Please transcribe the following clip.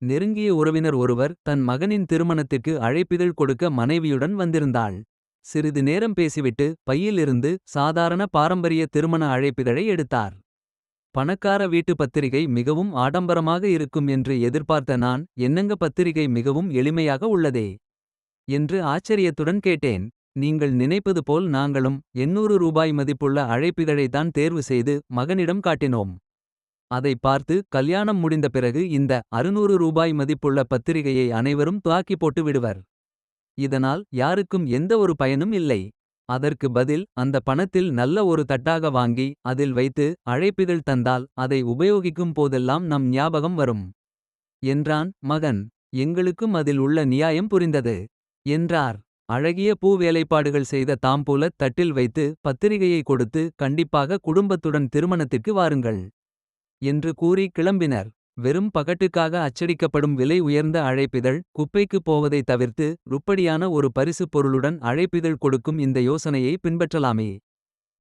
நெருங்கிய உறவினர் ஒருவர் தன் மகனின் திருமணத்திற்கு அழைப்பிதழ் கொடுக்க மனைவியுடன் வந்திருந்தாள். சிறிது நேரம் பேசிவிட்டு பையிலிருந்து சாதாரண பாரம்பரிய திருமண அழைப்பிதழை எடுத்தார். பணக்கார வீட்டு பத்திரிகை மிகவும் ஆடம்பரமாக இருக்கும் என்று எதிர்பார்த்த நான், என்னங்க பத்திரிகை மிகவும் எளிமையாக உள்ளதே என்று ஆச்சரியத்துடன் கேட்டேன். நீங்கள் நினைப்பது போல் நாங்களும் 800 ரூபாய் மதிப்புள்ள அழைப்பிதழைத்தான் தேர்வு செய்து மகனிடம் காட்டினோம். அதை பார்த்து கல்யாணம் முடிந்த பிறகு இந்த 600 ரூபாய் மதிப்புள்ள பத்திரிகையை அனைவரும் துவாக்கி போட்டு விடுவர். இதனால் யாருக்கும் எந்த ஒரு பயனும் இல்லை. அதற்கு பதில் அந்த பணத்தில் நல்ல ஒரு தட்டாக வாங்கி அதில் வைத்து அழைப்பிதழ் தந்தால் அதை உபயோகிக்கும் போதெல்லாம் நம் ஞாபகம் வரும் என்றான் மகன். எங்களுக்கும் அதில் உள்ள நியாயம் புரிந்தது என்றார். அழகிய பூ வேலைப்பாடுகள் செய்த தாம்பூலத் தட்டில் வைத்து பத்திரிகையை கொடுத்து கண்டிப்பாக குடும்பத்துடன் திருமணத்திற்கு வாருங்கள் என்று கூறி கிளம்பினர். வெறும் பகட்டுக்காக அச்சடிக்கப்படும் விலை உயர்ந்த அழைப்பிதழ் குப்பைக்கு போவதை தவிர்த்து ருப்படியான ஒரு பரிசுப் பொருளுடன் அழைப்பிதழ் கொடுக்கும் இந்த யோசனையை பின்பற்றலாமே.